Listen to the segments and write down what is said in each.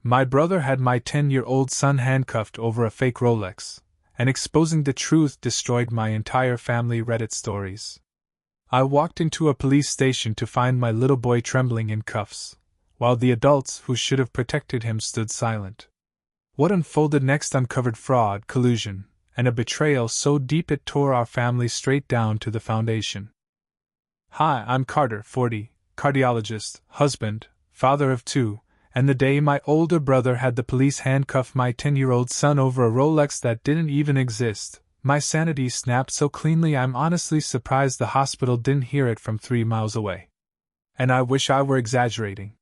My brother had my 10-year-old son handcuffed over a fake Rolex, and exposing the truth destroyed my entire family Reddit stories. I walked into a police station to find my little boy trembling in cuffs, while the adults who should have protected him stood silent. What unfolded next uncovered fraud, collusion, and a betrayal so deep it tore our family straight down to the foundation. Hi, I'm Carter, 40, cardiologist, husband, father of 2, and the day my older brother had the police handcuff my 10-year-old son over a Rolex that didn't even exist, my sanity snapped so cleanly I'm honestly surprised the hospital didn't hear it from 3 miles away. And I wish I were exaggerating.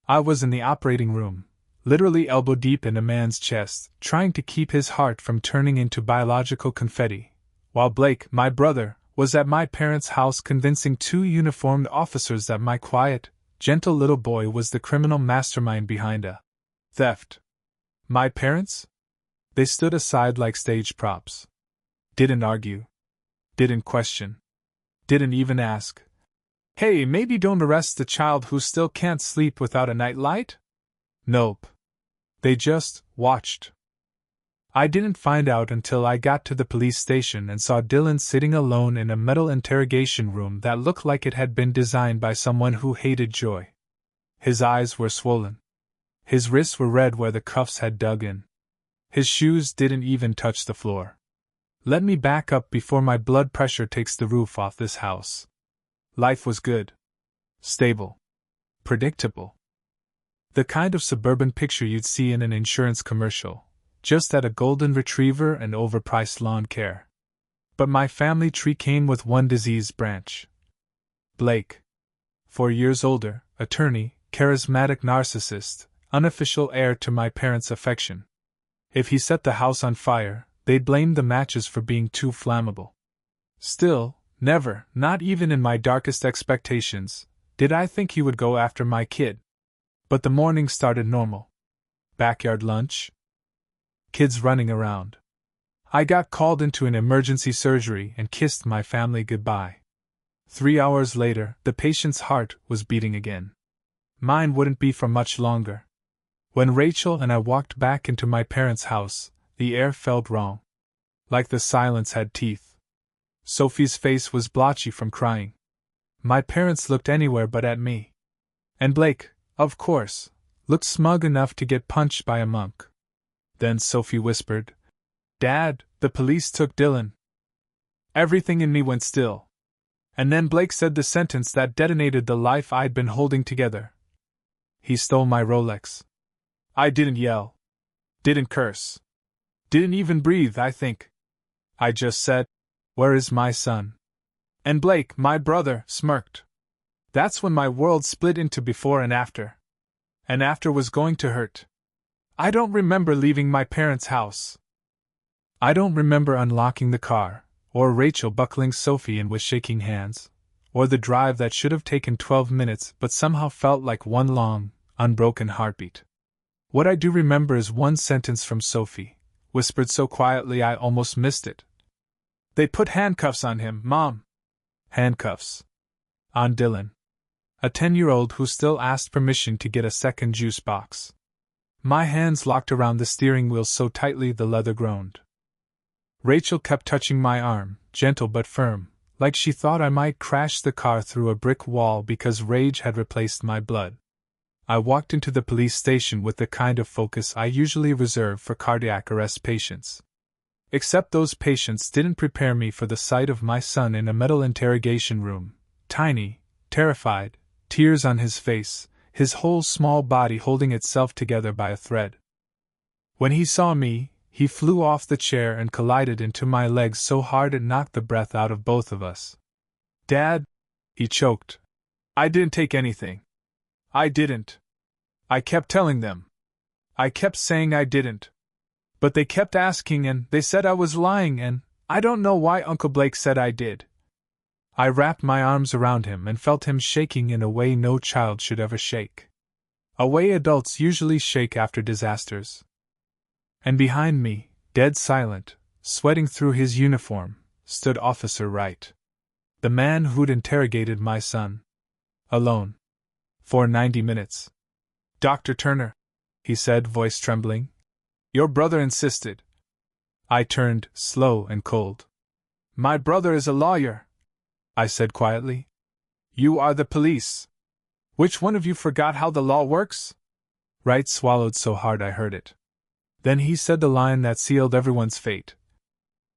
I was in the operating room, literally elbow deep in a man's chest, trying to keep his heart from turning into biological confetti, while Blake, my brother, was at my parents' house convincing 2 uniformed officers that my quiet, gentle little boy was the criminal mastermind behind a theft. My parents? They stood aside like stage props. Didn't argue. Didn't question. Didn't even ask, "Hey, maybe don't arrest the child who still can't sleep without a nightlight?" Nope. They just watched. I didn't find out until I got to the police station and saw Dylan sitting alone in a metal interrogation room that looked like it had been designed by someone who hated joy. His eyes were swollen. His wrists were red where the cuffs had dug in. His shoes didn't even touch the floor. Let me back up before my blood pressure takes the roof off this house. Life was good. Stable. Predictable. The kind of suburban picture you'd see in an insurance commercial, just at a golden retriever and overpriced lawn care. But my family tree came with one diseased branch. Blake. 4 years older, attorney, charismatic narcissist, unofficial heir to my parents' affection. If he set the house on fire, they'd blame the matches for being too flammable. Still, never, not even in my darkest expectations, did I think he would go after my kid. But the morning started normal. Backyard lunch. Kids running around. I got called into an emergency surgery and kissed my family goodbye. 3 hours later, the patient's heart was beating again. Mine wouldn't be for much longer. When Rachel and I walked back into my parents' house, the air felt wrong. Like the silence had teeth. Sophie's face was blotchy from crying. My parents looked anywhere but at me. And Blake, of course, looked smug enough to get punched by a monk. Then Sophie whispered, "Dad, the police took Dylan." Everything in me went still. And then Blake said the sentence that detonated the life I'd been holding together. "He stole my Rolex." I didn't yell. Didn't curse. Didn't even breathe, I think. I just said, "Where is my son?" And Blake, my brother, smirked. That's when my world split into before and after. And after was going to hurt. I don't remember leaving my parents' house. I don't remember unlocking the car, or Rachel buckling Sophie in with shaking hands, or the drive that should have taken 12 minutes but somehow felt like one long, unbroken heartbeat. What I do remember is one sentence from Sophie, whispered so quietly I almost missed it. "They put handcuffs on him, Mom." Handcuffs. On Dylan. A 10-year-old who still asked permission to get a second juice box. My hands locked around the steering wheel so tightly the leather groaned. Rachel kept touching my arm, gentle but firm, like she thought I might crash the car through a brick wall because rage had replaced my blood. I walked into the police station with the kind of focus I usually reserve for cardiac arrest patients. Except those patients didn't prepare me for the sight of my son in a metal interrogation room, tiny, terrified, tears on his face, his whole small body holding itself together by a thread. When he saw me, he flew off the chair and collided into my legs so hard it knocked the breath out of both of us. "Dad," he choked. "I didn't take anything. I didn't. I kept telling them. I kept saying I didn't. But they kept asking and they said I was lying and I don't know why Uncle Blake said I did." I wrapped my arms around him and felt him shaking in a way no child should ever shake. A way adults usually shake after disasters. And behind me, dead silent, sweating through his uniform, stood Officer Wright. The man who'd interrogated my son. Alone. For 90 minutes. "Dr. Turner," he said, voice trembling. Your brother insisted. I turned, slow and cold. My brother is a lawyer, I said quietly. You are the police. Which one of you forgot how the law works? Wright swallowed so hard I heard it. Then he said the line that sealed everyone's fate.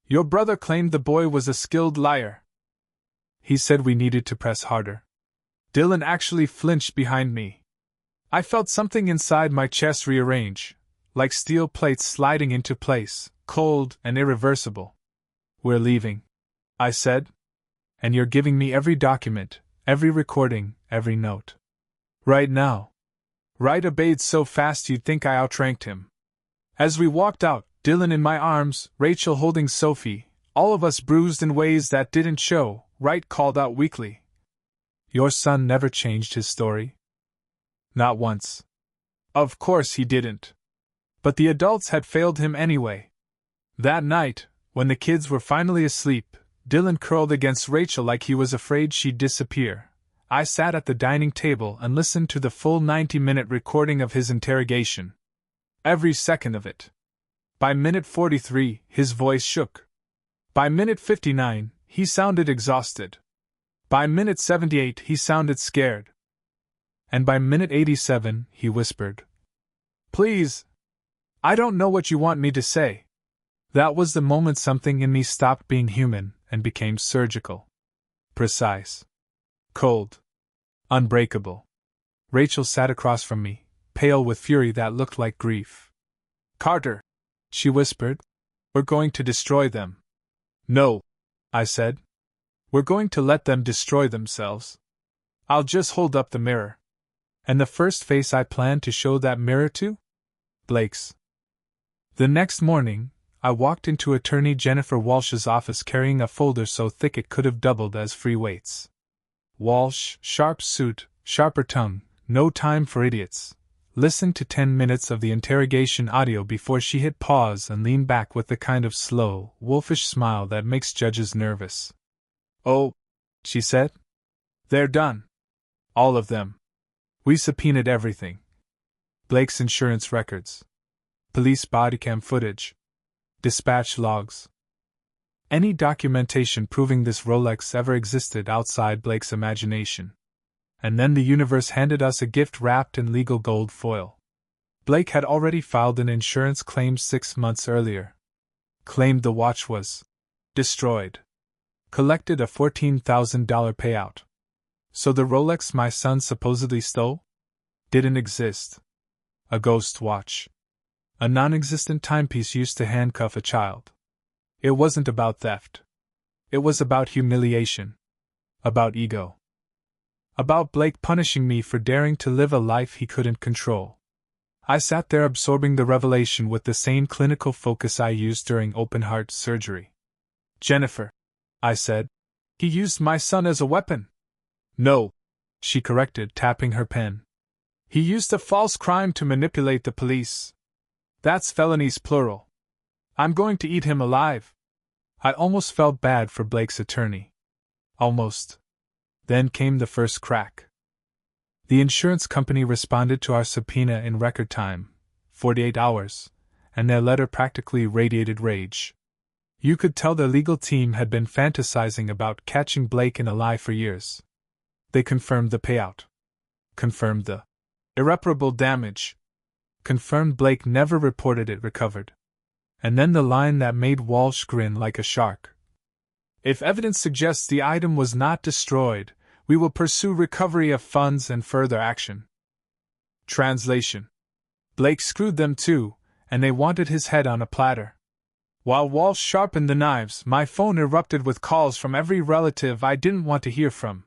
Your brother claimed the boy was a skilled liar. He said we needed to press harder. Dylan actually flinched behind me. I felt something inside my chest rearrange, like steel plates sliding into place, cold and irreversible. We're leaving, I said. And you're giving me every document, every recording, every note. Right now. Wright obeyed so fast you'd think I outranked him. As we walked out, Dylan in my arms, Rachel holding Sophie, all of us bruised in ways that didn't show, Wright called out weakly. Your son never changed his story? Not once. Of course he didn't. But the adults had failed him anyway. That night, when the kids were finally asleep, Dylan curled against Rachel like he was afraid she'd disappear. I sat at the dining table and listened to the full 90-minute recording of his interrogation. Every second of it. By minute 43, his voice shook. By minute 59, he sounded exhausted. By minute 78, he sounded scared. And by minute 87, he whispered, Please! I don't know what you want me to say. That was the moment something in me stopped being human and became surgical. Precise. Cold. Unbreakable. Rachel sat across from me, pale with fury that looked like grief. Carter, she whispered, we're going to destroy them. No, I said. We're going to let them destroy themselves. I'll just hold up the mirror. And the first face I planned to show that mirror to? Blake's. The next morning, I walked into Attorney Jennifer Walsh's office carrying a folder so thick it could have doubled as free weights. Walsh, sharp suit, sharper tongue, no time for idiots, listened to 10 minutes of the interrogation audio before she hit pause and leaned back with the kind of slow, wolfish smile that makes judges nervous. Oh, she said. They're done. All of them. We subpoenaed everything. Blake's insurance records. Police bodycam footage. Dispatch logs. Any documentation proving this Rolex ever existed outside Blake's imagination. And then the universe handed us a gift wrapped in legal gold foil. Blake had already filed an insurance claim 6 months earlier. Claimed the watch was destroyed. Collected a $14,000 payout. So the Rolex my son supposedly stole? Didn't exist. A ghost watch. A non-existent timepiece used to handcuff a child. It wasn't about theft. It was about humiliation. About ego. About Blake punishing me for daring to live a life he couldn't control. I sat there absorbing the revelation with the same clinical focus I used during open-heart surgery. Jennifer, I said, he used my son as a weapon. No, she corrected, tapping her pen. He used a false crime to manipulate the police. That's felonies plural. I'm going to eat him alive. I almost felt bad for Blake's attorney. Almost. Then came the first crack. The insurance company responded to our subpoena in record time, 48 hours, and their letter practically radiated rage. You could tell their legal team had been fantasizing about catching Blake in a lie for years. They confirmed the payout. Confirmed the irreparable damage. Confirmed Blake never reported it recovered. And then the line that made Walsh grin like a shark. If evidence suggests the item was not destroyed, we will pursue recovery of funds and further action. Translation. Blake screwed them too, and they wanted his head on a platter. While Walsh sharpened the knives, my phone erupted with calls from every relative I didn't want to hear from.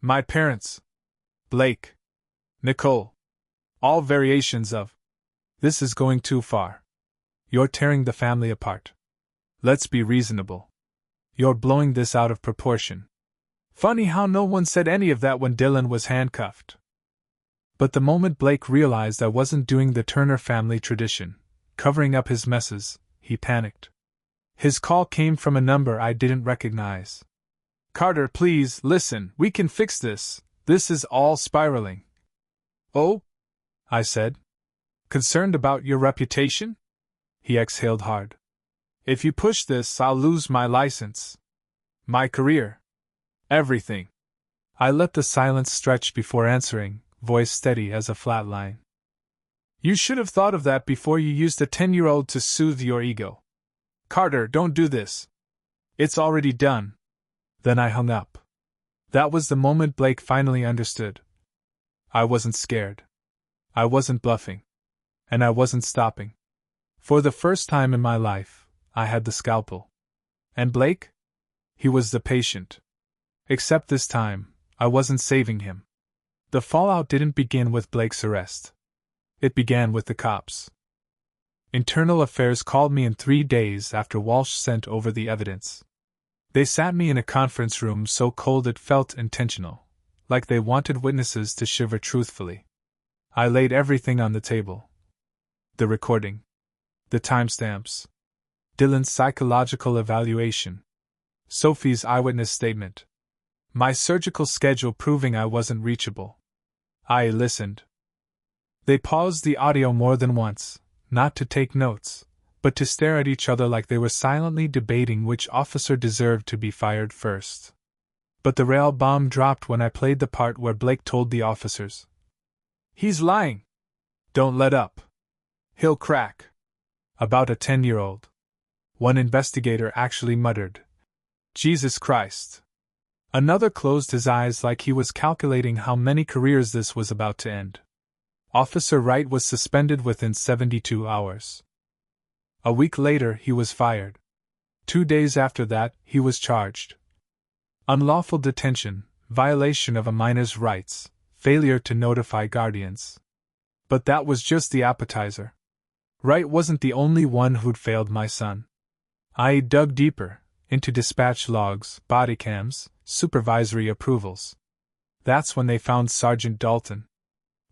My parents. Blake. Nicole. All variations of, this is going too far. You're tearing the family apart. Let's be reasonable. You're blowing this out of proportion. Funny how no one said any of that when Dylan was handcuffed. But the moment Blake realized I wasn't doing the Turner family tradition, covering up his messes, he panicked. His call came from a number I didn't recognize. Carter, please, listen, we can fix this. This is all spiraling. Oh? I said. Concerned about your reputation? He exhaled hard. If you push this, I'll lose my license. My career. Everything. I let the silence stretch before answering, voice steady as a flat line. You should have thought of that before you used a 10-year-old to soothe your ego. Carter, don't do this. It's already done. Then I hung up. That was the moment Blake finally understood. I wasn't scared. I wasn't bluffing. And I wasn't stopping. For the first time in my life, I had the scalpel. And Blake? He was the patient. Except this time, I wasn't saving him. The fallout didn't begin with Blake's arrest. It began with the cops. Internal Affairs called me in 3 days after Walsh sent over the evidence. They sat me in a conference room so cold it felt intentional, like they wanted witnesses to shiver truthfully. I laid everything on the table. The recording. The timestamps. Dylan's psychological evaluation. Sophie's eyewitness statement. My surgical schedule proving I wasn't reachable. I listened. They paused the audio more than once, not to take notes, but to stare at each other like they were silently debating which officer deserved to be fired first. But the rail bomb dropped when I played the part where Blake told the officers. He's lying. Don't let up. He'll crack. About a 10-year-old. One investigator actually muttered, Jesus Christ. Another closed his eyes like he was calculating how many careers this was about to end. Officer Wright was suspended within 72 hours. A week later, he was fired. 2 days after that, he was charged. Unlawful detention, violation of a minor's rights, failure to notify guardians. But that was just the appetizer. Wright wasn't the only one who'd failed my son. I dug deeper, into dispatch logs, body cams, supervisory approvals. That's when they found Sergeant Dalton.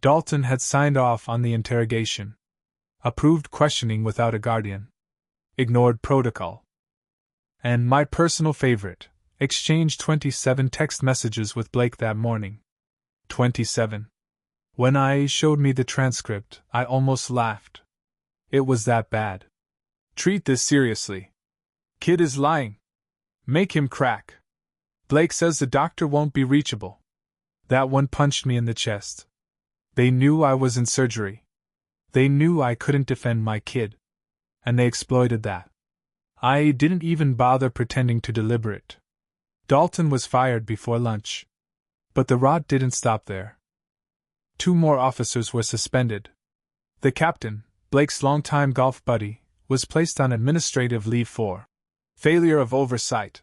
Dalton had signed off on the interrogation. Approved questioning without a guardian. Ignored protocol. And my personal favorite, exchanged 27 text messages with Blake that morning. 27. When I showed me the transcript, I almost laughed. It was that bad. Treat this seriously. Kid is lying. Make him crack. Blake says the doctor won't be reachable. That one punched me in the chest. They knew I was in surgery. They knew I couldn't defend my kid. And they exploited that. I didn't even bother pretending to deliberate. Dalton was fired before lunch. But the rot didn't stop there. 2 more officers were suspended. The captain, Blake's longtime golf buddy, was placed on administrative leave for failure of oversight,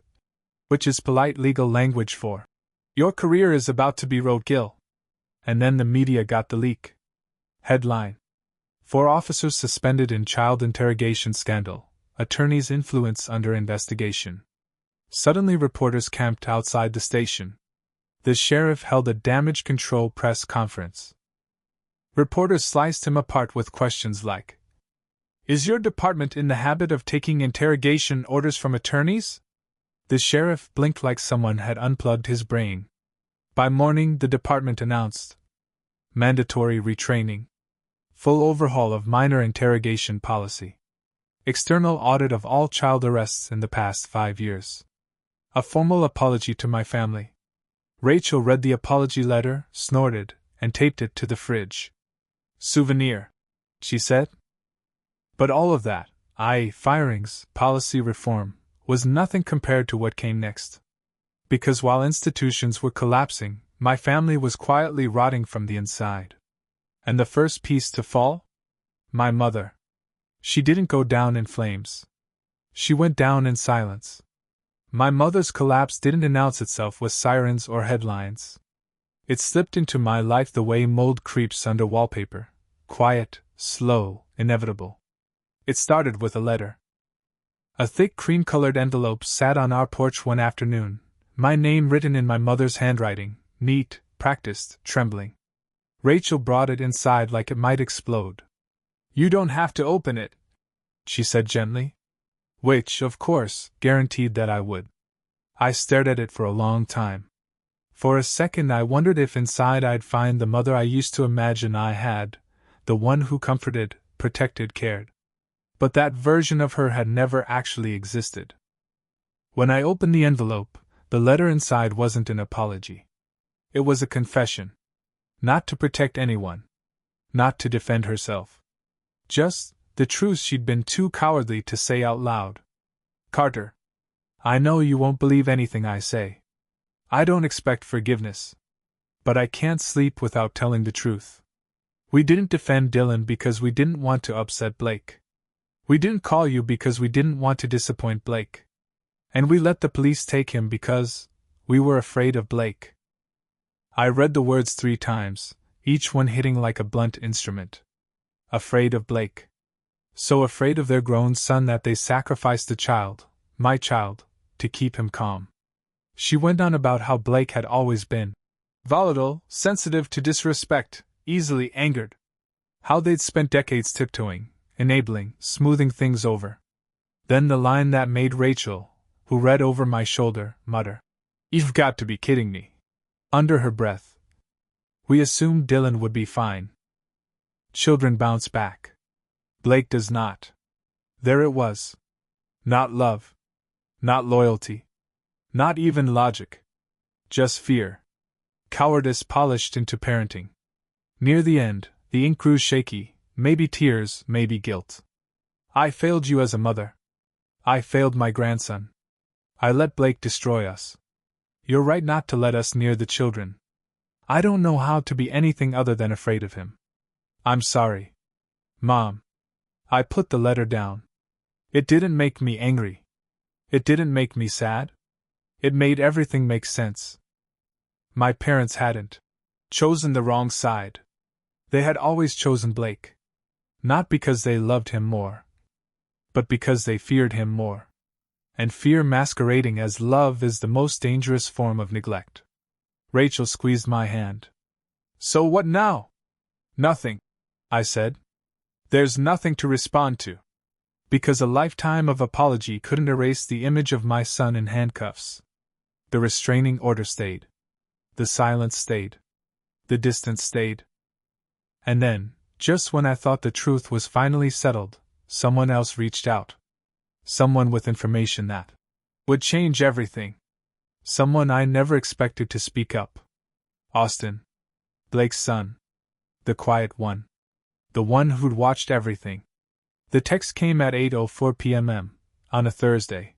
which is polite legal language for your career is about to be roadkill. And then the media got the leak. Headline: 4 officers suspended in child interrogation scandal, attorney's influence under investigation. Suddenly reporters camped outside the station. The sheriff held a damage control press conference. Reporters sliced him apart with questions like, Is your department in the habit of taking interrogation orders from attorneys? The sheriff blinked like someone had unplugged his brain. By morning, the department announced mandatory retraining, full overhaul of minor interrogation policy, external audit of all child arrests in the past 5 years, a formal apology to my family. Rachel read the apology letter, snorted, and taped it to the fridge. Souvenir, she said. But all of that, firings, policy reform, was nothing compared to what came next. Because while institutions were collapsing, my family was quietly rotting from the inside. And the first piece to fall? My mother. She didn't go down in flames. She went down in silence. My mother's collapse didn't announce itself with sirens or headlines. It slipped into my life the way mold creeps under wallpaper, quiet, slow, inevitable. It started with a letter. A thick cream-colored envelope sat on our porch one afternoon, my name written in my mother's handwriting, neat, practiced, trembling. Rachel brought it inside like it might explode. You don't have to open it, she said gently. Which, of course, guaranteed that I would. I stared at it for a long time. For a second I wondered if inside I'd find the mother I used to imagine I had, the one who comforted, protected, cared. But that version of her had never actually existed. When I opened the envelope, the letter inside wasn't an apology. It was a confession. Not to protect anyone. Not to defend herself. Just the truth she'd been too cowardly to say out loud. Carter, I know you won't believe anything I say. I don't expect forgiveness. But I can't sleep without telling the truth. We didn't defend Dylan because we didn't want to upset Blake. We didn't call you because we didn't want to disappoint Blake. And we let the police take him because we were afraid of Blake. I read the words 3 times, each one hitting like a blunt instrument. Afraid of Blake. So afraid of their grown son that they sacrificed a child, my child, to keep him calm. She went on about how Blake had always been volatile, sensitive to disrespect, easily angered. How they'd spent decades tiptoeing, enabling, smoothing things over. Then the line that made Rachel, who read over my shoulder, mutter, "You've got to be kidding me." Under her breath. We assumed Dylan would be fine. Children bounce back. Blake does not. There it was. Not love. Not loyalty. Not even logic. Just fear. Cowardice polished into parenting. Near the end, the ink grew shaky, maybe tears, maybe guilt. I failed you as a mother. I failed my grandson. I let Blake destroy us. You're right not to let us near the children. I don't know how to be anything other than afraid of him. I'm sorry. Mom. I put the letter down. It didn't make me angry. It didn't make me sad. It made everything make sense. My parents hadn't chosen the wrong side. They had always chosen Blake. Not because they loved him more, but because they feared him more. And fear masquerading as love is the most dangerous form of neglect. Rachel squeezed my hand. So what now? Nothing, I said. There's nothing to respond to. Because a lifetime of apology couldn't erase the image of my son in handcuffs. The restraining order stayed. The silence stayed. The distance stayed. And then, just when I thought the truth was finally settled, someone else reached out. Someone with information that would change everything. Someone I never expected to speak up. Austin. Blake's son. The quiet one. The one who'd watched everything. The text came at 8:04 p.m. on a Thursday.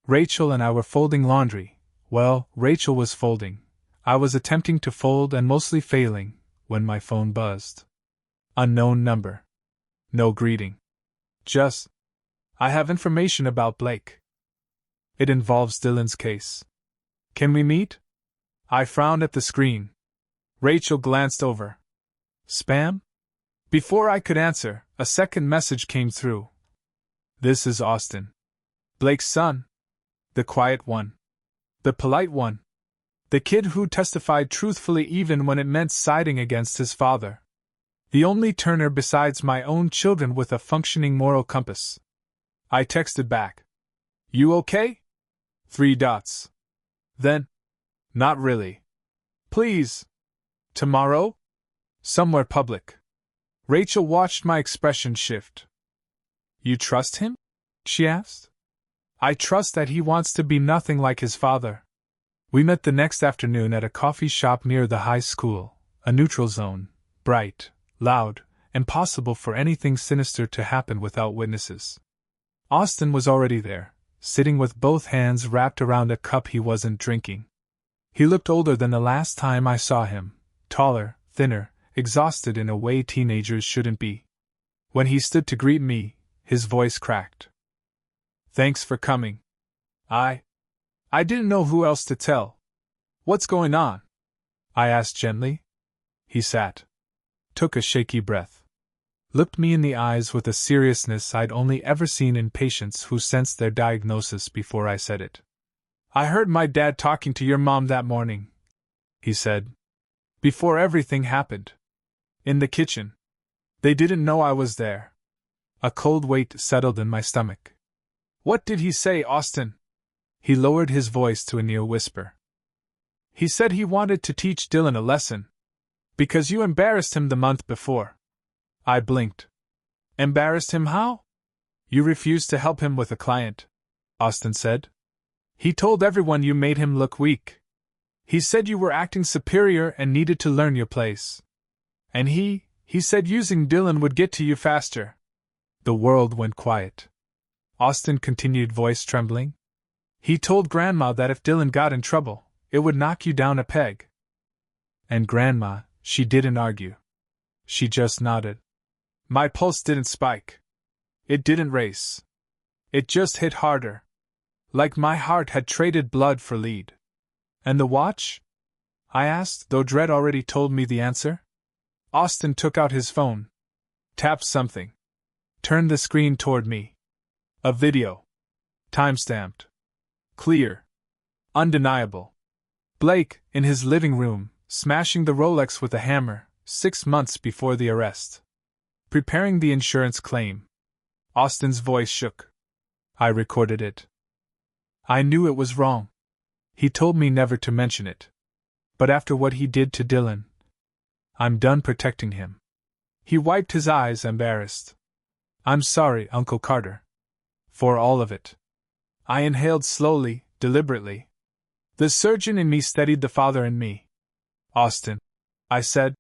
Rachel and I were folding laundry. Well, Rachel was folding. I was attempting to fold and mostly failing, when my phone buzzed. Unknown number. No greeting. Just, I have information about Blake. It involves Dylan's case. Can we meet? I frowned at the screen. Rachel glanced over. Spam? Before I could answer, a second message came through. This is Austin. Blake's son. The quiet one. The polite one. The kid who testified truthfully even when it meant siding against his father. The only Turner besides my own children with a functioning moral compass. I texted back. You okay? 3 dots. Then, not really. Please. Tomorrow? Somewhere public. Rachel watched my expression shift. You trust him? She asked. I trust that he wants to be nothing like his father. We met the next afternoon at a coffee shop near the high school, a neutral zone, bright, loud, impossible for anything sinister to happen without witnesses. Austin was already there, sitting with both hands wrapped around a cup he wasn't drinking. He looked older than the last time I saw him, taller, thinner, exhausted in a way teenagers shouldn't be. When he stood to greet me, his voice cracked. Thanks for coming. I didn't know who else to tell. What's going on? I asked gently. He sat. Took a shaky breath. Looked me in the eyes with a seriousness I'd only ever seen in patients who sensed their diagnosis before I said it. I heard my dad talking to your mom that morning, he said. Before everything happened. In the kitchen. They didn't know I was there. A cold weight settled in my stomach. What did he say, Austin? He lowered his voice to a near whisper. He said he wanted to teach Dylan a lesson. Because you embarrassed him the month before. I blinked. Embarrassed him how? You refused to help him with a client, Austin said. He told everyone you made him look weak. He said you were acting superior and needed to learn your place. And he said using Dylan would get to you faster. The world went quiet. Austin continued, voice trembling. He told Grandma that if Dylan got in trouble, it would knock you down a peg. And Grandma, she didn't argue. She just nodded. My pulse didn't spike. It didn't race. It just hit harder. Like my heart had traded blood for lead. And the watch? I asked, though dread already told me the answer. Austin took out his phone. Tapped something. Turned the screen toward me. A video. Time-stamped. Clear. Undeniable. Blake, in his living room, smashing the Rolex with a hammer, 6 months before the arrest. Preparing the insurance claim. Austin's voice shook. I recorded it. I knew it was wrong. He told me never to mention it. But after what he did to Dylan, I'm done protecting him. He wiped his eyes, embarrassed. I'm sorry, Uncle Carter. For all of it. I inhaled slowly, deliberately. The surgeon in me steadied the father in me. Austin, I said,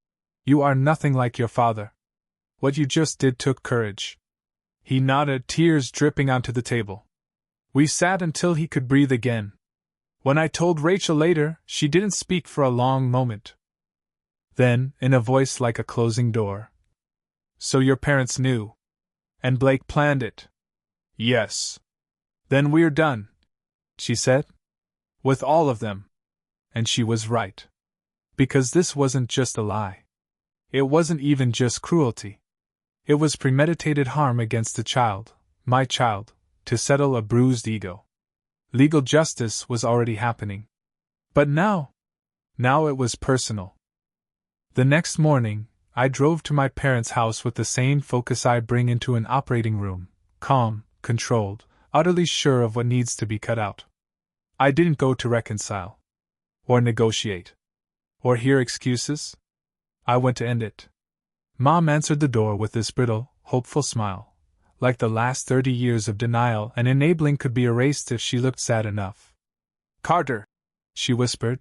you are nothing like your father. What you just did took courage. He nodded, tears dripping onto the table. We sat until he could breathe again. When I told Rachel later, she didn't speak for a long moment. Then, in a voice like a closing door. So your parents knew. And Blake planned it. Yes. Then we're done, she said. With all of them. And she was right. Because this wasn't just a lie. It wasn't even just cruelty. It was premeditated harm against a child, my child, to settle a bruised ego. Legal justice was already happening. But now it was personal. The next morning, I drove to my parents' house with the same focus I bring into an operating room, calm, controlled, utterly sure of what needs to be cut out. I didn't go to reconcile. Or negotiate. Or hear excuses. I went to end it. Mom answered the door with this brittle, hopeful smile, like the last 30 years of denial and enabling could be erased if she looked sad enough. Carter, she whispered,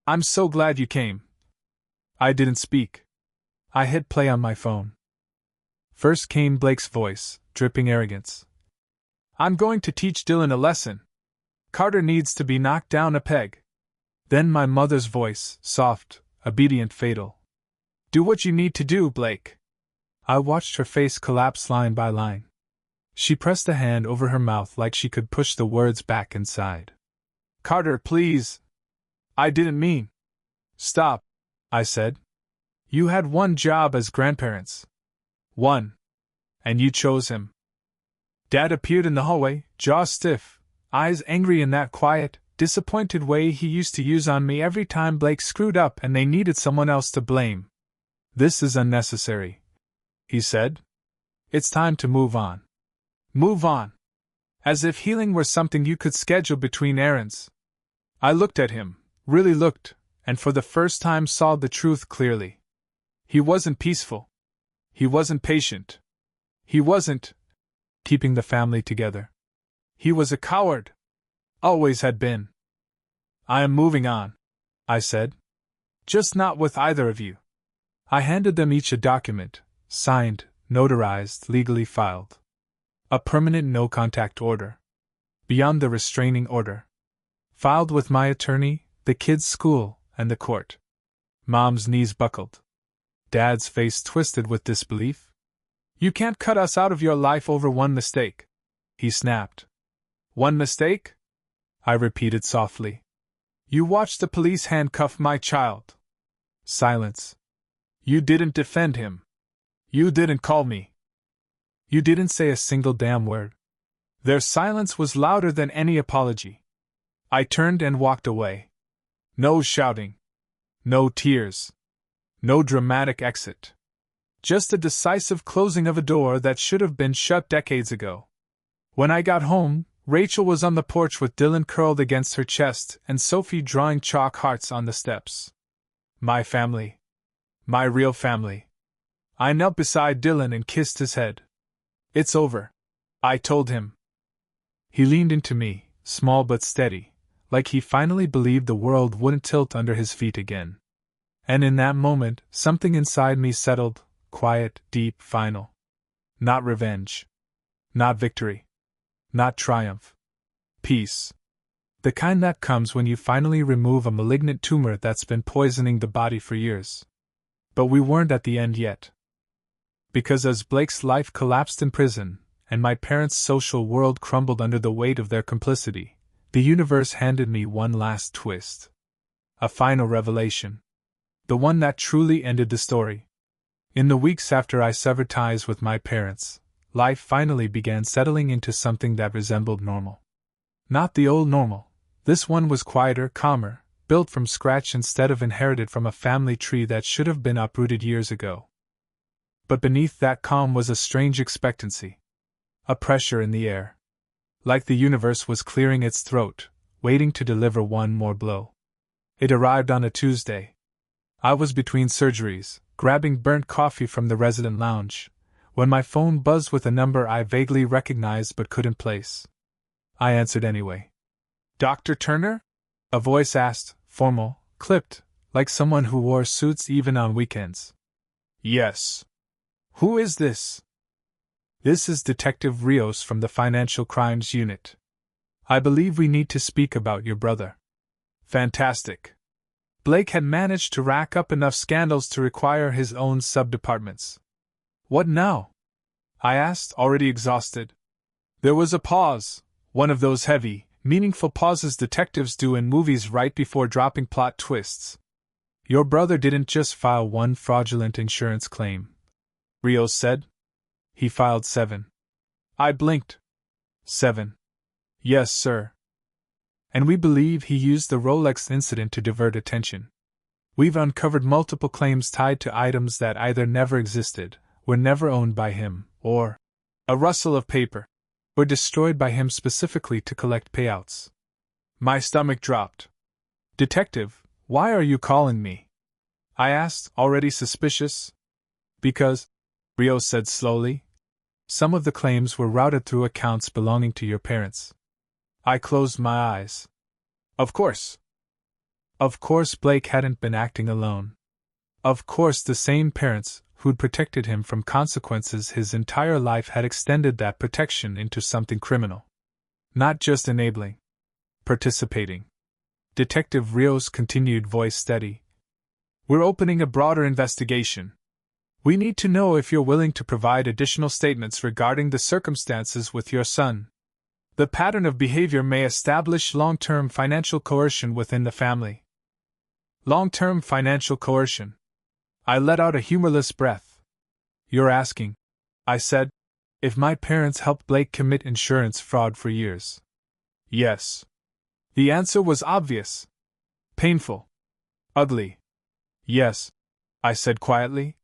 I'm so glad you came. I didn't speak. I hit play on my phone. First came Blake's voice, dripping arrogance. I'm going to teach Dylan a lesson. Carter needs to be knocked down a peg. Then my mother's voice, soft, obedient, fatal. Do what you need to do, Blake. I watched her face collapse line by line. She pressed a hand over her mouth like she could push the words back inside. Carter, please. I didn't mean. Stop, I said. You had one job as grandparents. One. And you chose him. Dad appeared in the hallway, jaw stiff, eyes angry in that quiet, disappointed way he used to use on me every time Blake screwed up and they needed someone else to blame. This is unnecessary, he said. It's time to move on. Move on. As if healing were something you could schedule between errands. I looked at him, really looked, and for the first time saw the truth clearly. He wasn't peaceful. He wasn't patient. He wasn't keeping the family together. He was a coward. Always had been. I am moving on, I said. Just not with either of you. I handed them each a document, signed, notarized, legally filed. A permanent no-contact order. Beyond the restraining order. Filed with my attorney, the kids' school, and the court. Mom's knees buckled. Dad's face twisted with disbelief. You can't cut us out of your life over one mistake, he snapped. One mistake? I repeated softly. You watched the police handcuff my child. Silence. You didn't defend him. You didn't call me. You didn't say a single damn word. Their silence was louder than any apology. I turned and walked away. No shouting. No tears. No dramatic exit. Just a decisive closing of a door that should have been shut decades ago. When I got home, Rachel was on the porch with Dylan curled against her chest and Sophie drawing chalk hearts on the steps. My family. My real family. I knelt beside Dylan and kissed his head. It's over, I told him. He leaned into me, small but steady, like he finally believed the world wouldn't tilt under his feet again. And in that moment, something inside me settled, quiet, deep, final. Not revenge. Not victory. Not triumph. Peace. The kind that comes when you finally remove a malignant tumor that's been poisoning the body for years. But we weren't at the end yet. Because as Blake's life collapsed in prison, and my parents' social world crumbled under the weight of their complicity, the universe handed me one last twist. A final revelation. The one that truly ended the story. In the weeks after I severed ties with my parents, life finally began settling into something that resembled normal. Not the old normal. This one was quieter, calmer, built from scratch instead of inherited from a family tree that should have been uprooted years ago. But beneath that calm was a strange expectancy. A pressure in the air. Like the universe was clearing its throat, waiting to deliver one more blow. It arrived on a Tuesday. I was between surgeries, grabbing burnt coffee from the resident lounge, when my phone buzzed with a number I vaguely recognized but couldn't place. I answered anyway. Dr. Turner? A voice asked, formal, clipped, like someone who wore suits even on weekends. Yes. Who is this? This is Detective Rios from the Financial Crimes Unit. I believe we need to speak about your brother. Fantastic. Blake had managed to rack up enough scandals to require his own sub-departments. What now? I asked, already exhausted. There was a pause, one of those heavy, meaningful pauses detectives do in movies right before dropping plot twists. Your brother didn't just file one fraudulent insurance claim, Rios said. He filed 7. I blinked. 7. Yes, sir. And we believe he used the Rolex incident to divert attention. We've uncovered multiple claims tied to items that either never existed, were never owned by him, or a rustle of paper, were destroyed by him specifically to collect payouts. My stomach dropped. Detective, why are you calling me? I asked, already suspicious. Because, Rios said slowly, some of the claims were routed through accounts belonging to your parents. I closed my eyes. Of course. Of course Blake hadn't been acting alone. Of course the same parents who'd protected him from consequences his entire life had extended that protection into something criminal. Not just enabling. Participating. Detective Rios' continued, voice steady. We're opening a broader investigation. We need to know if you're willing to provide additional statements regarding the circumstances with your son. The pattern of behavior may establish long-term financial coercion within the family. Long-term financial coercion. I let out a humorless breath. You're asking, I said, if my parents helped Blake commit insurance fraud for years. Yes. The answer was obvious. Painful. Ugly. Yes, I said quietly.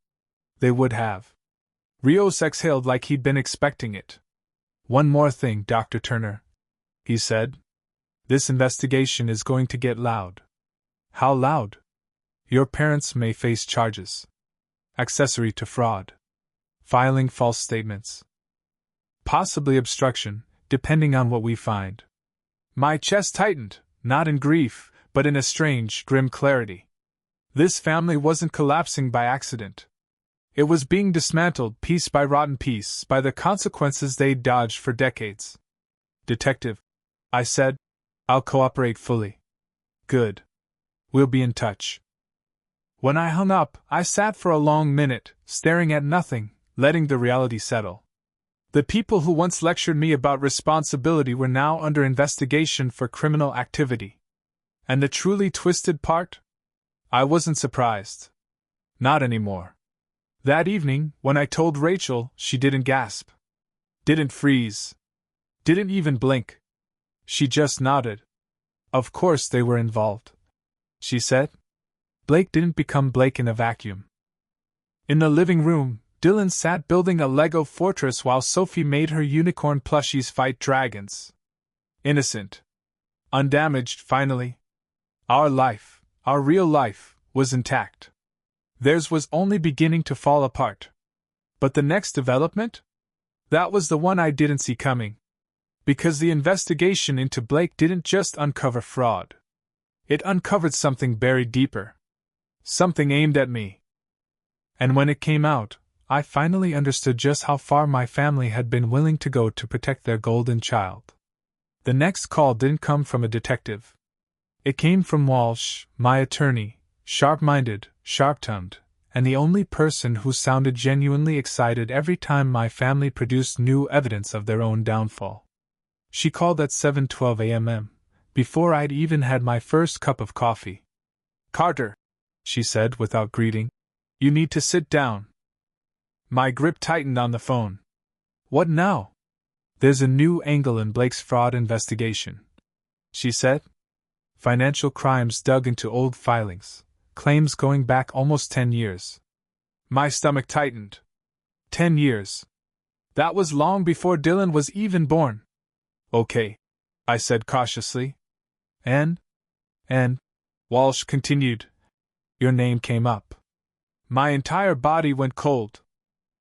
They would have. Rios exhaled like he'd been expecting it. One more thing, Dr. Turner, he said. This investigation is going to get loud. How loud? Your parents may face charges. Accessory to fraud. Filing false statements. Possibly obstruction, depending on what we find. My chest tightened, not in grief, but in a strange, grim clarity. This family wasn't collapsing by accident. It was being dismantled piece by rotten piece by the consequences they'd dodged for decades. Detective, I said, I'll cooperate fully. Good. We'll be in touch. When I hung up, I sat for a long minute, staring at nothing, letting the reality settle. The people who once lectured me about responsibility were now under investigation for criminal activity. And the truly twisted part? I wasn't surprised. Not anymore. That evening, when I told Rachel, she didn't gasp. Didn't freeze. Didn't even blink. She just nodded. Of course they were involved, she said. Blake didn't become Blake in a vacuum. In the living room, Dylan sat building a Lego fortress while Sophie made her unicorn plushies fight dragons. Innocent. Undamaged, finally. Our life, our real life, was intact. Theirs was only beginning to fall apart. But the next development? That was the one I didn't see coming. Because the investigation into Blake didn't just uncover fraud. It uncovered something buried deeper. Something aimed at me. And when it came out, I finally understood just how far my family had been willing to go to protect their golden child. The next call didn't come from a detective. It came from Walsh, my attorney, sharp-minded, sharp-tongued, and the only person who sounded genuinely excited every time my family produced new evidence of their own downfall. She called at 7:12 a.m., before I'd even had my first cup of coffee. "Carter," she said without greeting, "you need to sit down." My grip tightened on the phone. "What now?" "There's a new angle in Blake's fraud investigation," she said. "Financial crimes dug into old filings, claims going back almost 10 years. My stomach tightened. 10 years. That was long before Dylan was even born. "Okay," I said cautiously. And, Walsh continued, "your name came up." My entire body went cold.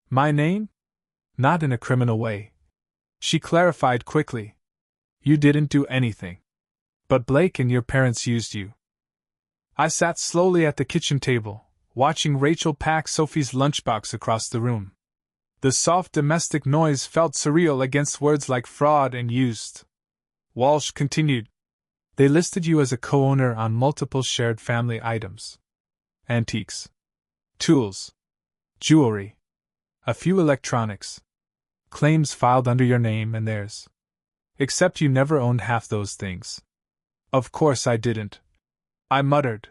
"My name? Not in a criminal way," she clarified quickly. "You didn't do anything. But Blake and your parents used you." I sat slowly at the kitchen table, watching Rachel pack Sophie's lunchbox across the room. The soft domestic noise felt surreal against words like fraud and used. Walsh continued, "They listed you as a co-owner on multiple shared family items. Antiques. Tools. Jewelry. A few electronics. Claims filed under your name and theirs. Except you never owned half those things." "Of course I didn't," I muttered.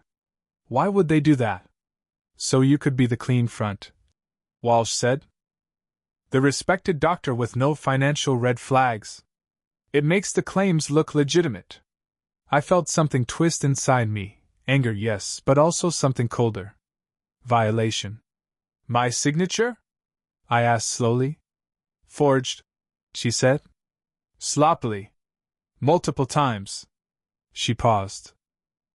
"Why would they do that?" "So you could be the clean front," Walsh said. "The respected doctor with no financial red flags. It makes the claims look legitimate." I felt something twist inside me, anger, yes, but also something colder. "Violation." "My signature?" I asked slowly. "Forged," she said. "Sloppily. Multiple times." She paused.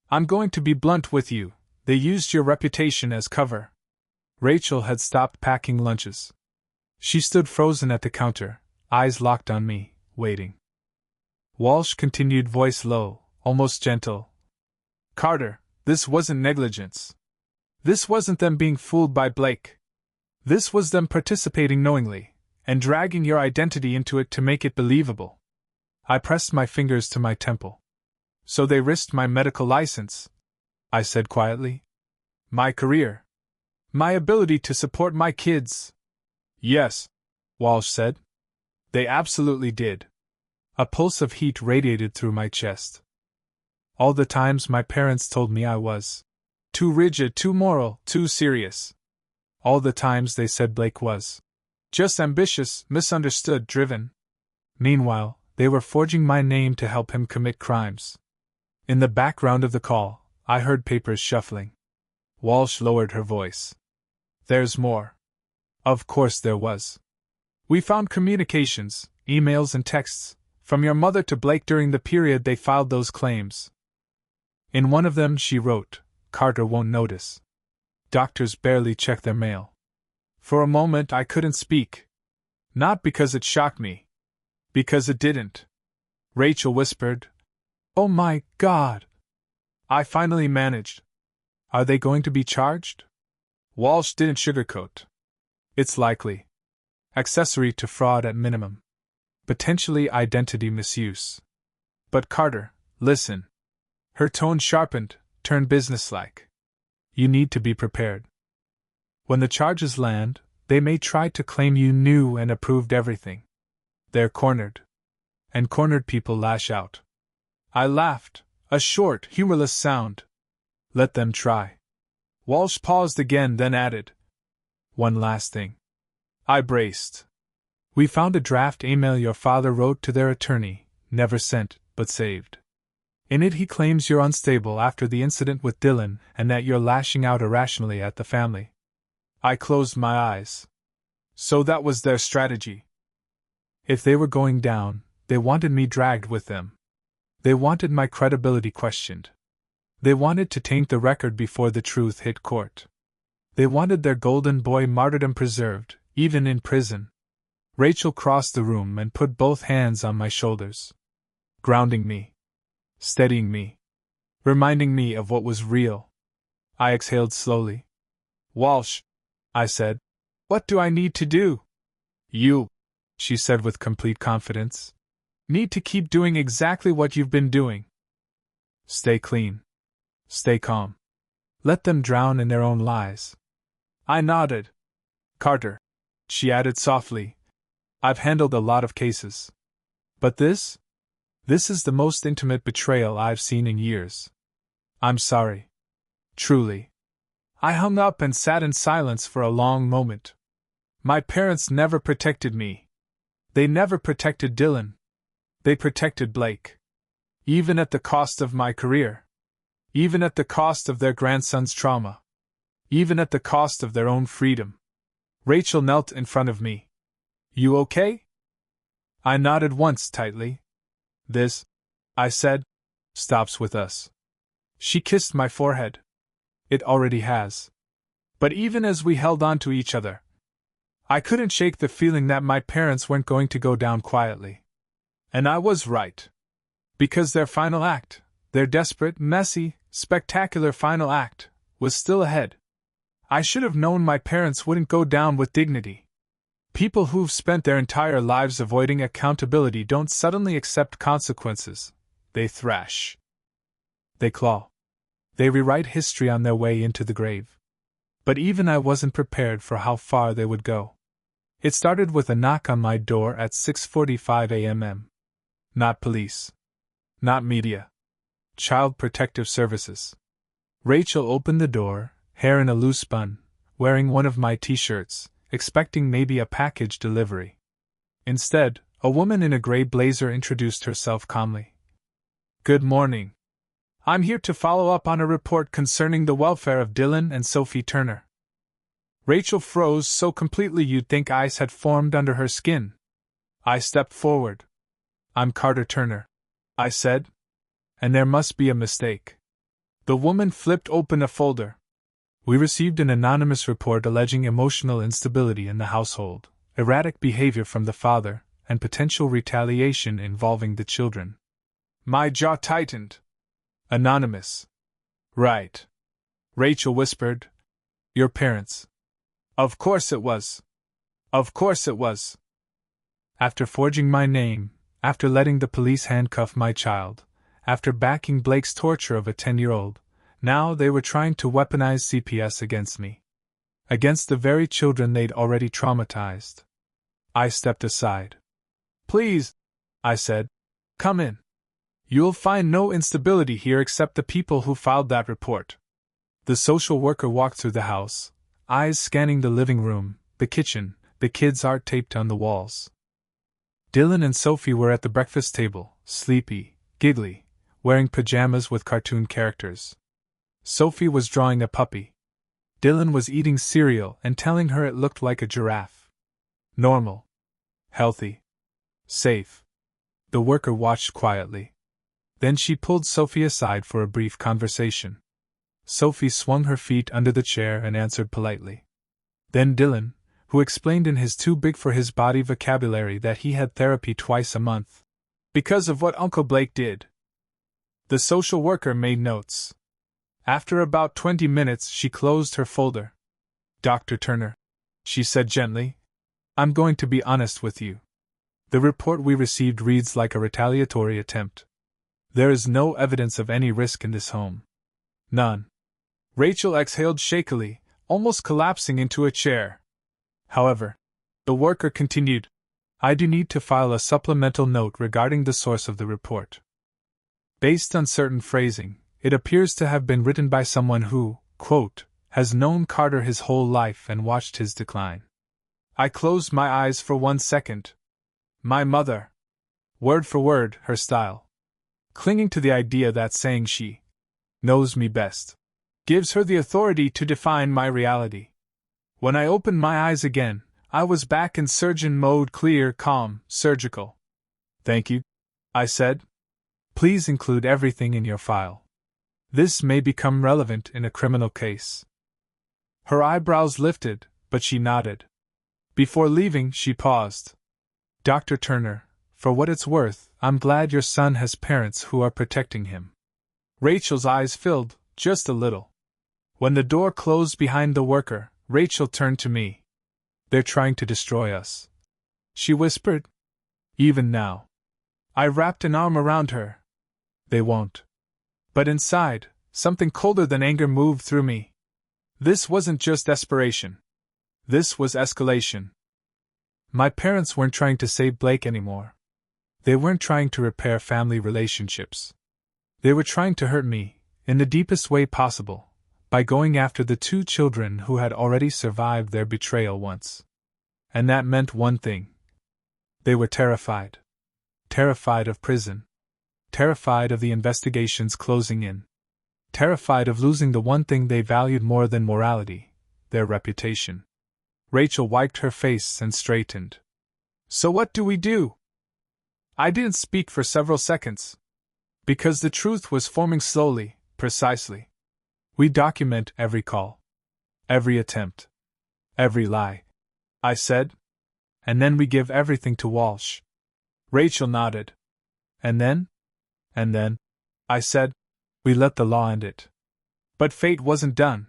"I'm going to be blunt with you. They used your reputation as cover." Rachel had stopped packing lunches. She stood frozen at the counter, eyes locked on me, waiting. Walsh continued, voice low, almost gentle. "Carter, this wasn't negligence. This wasn't them being fooled by Blake. This was them participating knowingly, and dragging your identity into it to make it believable." I pressed my fingers to my temple. "So they risked my medical license," I said quietly. "My career. My ability to support my kids." "Yes," Walsh said. "They absolutely did." A pulse of heat radiated through my chest. All the times my parents told me I was too rigid, too moral, too serious. All the times they said Blake was just ambitious, misunderstood, driven. Meanwhile, they were forging my name to help him commit crimes. In the background of the call, I heard papers shuffling. Walsh lowered her voice. "There's more." Of course there was. "We found communications, emails and texts, from your mother to Blake during the period they filed those claims. In one of them she wrote, 'Carter won't notice. Doctors barely check their mail.' For a moment I couldn't speak. Not because it shocked me. Because it didn't." Rachel whispered, "Oh my God!" I finally managed. "Are they going to be charged?" Walsh didn't sugarcoat. "It's likely. Accessory to fraud at minimum. Potentially identity misuse. But Carter, listen." Her tone sharpened, turned businesslike. "You need to be prepared. When the charges land, they may try to claim you knew and approved everything. They're cornered. And cornered people lash out." I laughed, a short, humorless sound. "Let them try." Walsh paused again, then added, "One last thing." I braced. "We found a draft email your father wrote to their attorney, never sent, but saved. In it he claims you're unstable after the incident with Dylan and that you're lashing out irrationally at the family." I closed my eyes. So that was their strategy. If they were going down, they wanted me dragged with them. They wanted my credibility questioned. They wanted to taint the record before the truth hit court. They wanted their golden boy martyrdom preserved, even in prison. Rachel crossed the room and put both hands on my shoulders, grounding me, steadying me, reminding me of what was real. I exhaled slowly. Walsh, I said, what do I need to do? You, she said with complete confidence, need to keep doing exactly what you've been doing. Stay clean. Stay calm. Let them drown in their own lies. I nodded. Carter, she added softly, I've handled a lot of cases. But this is the most intimate betrayal I've seen in years. I'm sorry. Truly. I hung up and sat in silence for a long moment. My parents never protected me. They never protected Dylan. They protected Blake. Even at the cost of my career. Even at the cost of their grandson's trauma. Even at the cost of their own freedom. Rachel knelt in front of me. You okay? I nodded once tightly. This, I said, stops with us. She kissed my forehead. It already has. But even as we held on to each other, I couldn't shake the feeling that my parents weren't going to go down quietly. And I was right. Because their final act, their desperate, messy, spectacular final act, was still ahead. I should have known my parents wouldn't go down with dignity. People who've spent their entire lives avoiding accountability don't suddenly accept consequences. They thrash. They claw. They rewrite history on their way into the grave. But even I wasn't prepared for how far they would go. It started with a knock on my door at 6:45 a.m. Not police. Not media. Child Protective Services. Rachel opened the door, hair in a loose bun, wearing one of my t-shirts, expecting maybe a package delivery. Instead, a woman in a gray blazer introduced herself calmly. Good morning. I'm here to follow up on a report concerning the welfare of Dylan and Sophie Turner. Rachel froze so completely you'd think ice had formed under her skin. I stepped forward. I'm Carter Turner, I said. And there must be a mistake. The woman flipped open a folder. We received an anonymous report alleging emotional instability in the household, erratic behavior from the father, and potential retaliation involving the children. My jaw tightened. Anonymous. Right. Rachel whispered. Your parents. Of course it was. Of course it was. After forging my name, after letting the police handcuff my child, after backing Blake's torture of a 10-year-old, now they were trying to weaponize CPS against me. Against the very children they'd already traumatized. I stepped aside. Please, I said, come in. You'll find no instability here except the people who filed that report. The social worker walked through the house, eyes scanning the living room, the kitchen, the kids' art taped on the walls. Dylan and Sophie were at the breakfast table, sleepy, giggly, wearing pajamas with cartoon characters. Sophie was drawing a puppy. Dylan was eating cereal and telling her it looked like a giraffe. Normal. Healthy. Safe. The worker watched quietly. Then she pulled Sophie aside for a brief conversation. Sophie swung her feet under the chair and answered politely. Then Dylan, who explained in his too-big-for-his-body vocabulary that he had therapy twice a month. Because of what Uncle Blake did. The social worker made notes. After about 20 minutes, she closed her folder. Dr. Turner, she said gently, I'm going to be honest with you. The report we received reads like a retaliatory attempt. There is no evidence of any risk in this home. None. Rachel exhaled shakily, almost collapsing into a chair. However, the worker continued, I do need to file a supplemental note regarding the source of the report. Based on certain phrasing, it appears to have been written by someone who, quote, has known Carter his whole life and watched his decline. I closed my eyes for 1 second. My mother. Word for word, her style. Clinging to the idea that saying she knows me best gives her the authority to define my reality. When I opened my eyes again, I was back in surgeon mode, clear, calm, surgical. Thank you, I said. Please include everything in your file. This may become relevant in a criminal case. Her eyebrows lifted, but she nodded. Before leaving, she paused. Dr. Turner, for what it's worth, I'm glad your son has parents who are protecting him. Rachel's eyes filled, just a little. When the door closed behind the worker, Rachel turned to me. They're trying to destroy us, she whispered. Even now. I wrapped an arm around her. They won't. But inside, something colder than anger moved through me. This wasn't just desperation. This was escalation. My parents weren't trying to save Blake anymore. They weren't trying to repair family relationships. They were trying to hurt me, in the deepest way possible, by going after the two children who had already survived their betrayal once. And that meant one thing. They were terrified. Terrified of prison. Terrified of the investigations closing in. Terrified of losing the one thing they valued more than morality, their reputation. Rachel wiped her face and straightened. So what do we do? I didn't speak for several seconds. Because the truth was forming slowly, precisely. We document every call. Every attempt. Every lie. I said. And then we give everything to Walsh. Rachel nodded. And then? And then, I said, we let the law end it. But fate wasn't done.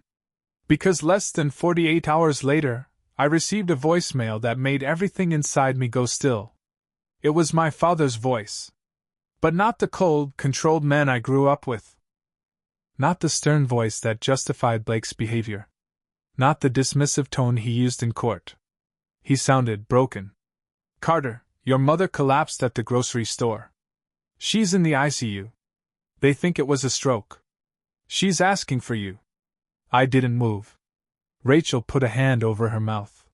Because less than 48 hours later, I received a voicemail that made everything inside me go still. It was my father's voice. But not the cold, controlled man I grew up with. Not the stern voice that justified Blake's behavior. Not the dismissive tone he used in court. He sounded broken. Carter, your mother collapsed at the grocery store. She's in the ICU. They think it was a stroke. She's asking for you. I didn't move. Rachel put a hand over her mouth.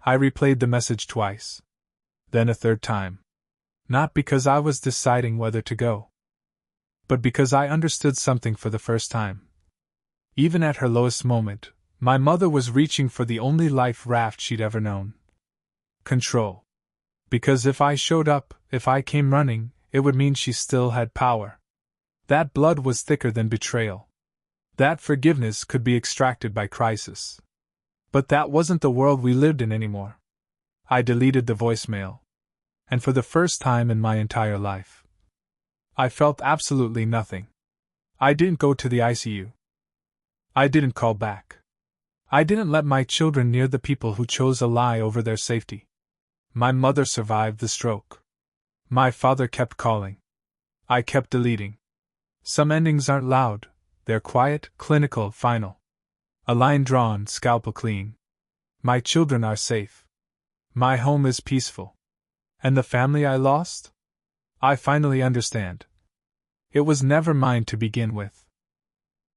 I replayed the message twice. Then a third time. Not because I was deciding whether to go, but because I understood something for the first time. Even at her lowest moment, my mother was reaching for the only life raft she'd ever known. Control. Because if I showed up, if I came running, it would mean she still had power. That blood was thicker than betrayal. That forgiveness could be extracted by crisis. But that wasn't the world we lived in anymore. I deleted the voicemail. And for the first time in my entire life, I felt absolutely nothing. I didn't go to the ICU. I didn't call back. I didn't let my children near the people who chose a lie over their safety. My mother survived the stroke. My father kept calling. I kept deleting. Some endings aren't loud, they're quiet, clinical, final. A line drawn, scalpel clean. My children are safe. My home is peaceful. And the family I lost? I finally understand. It was never mine to begin with.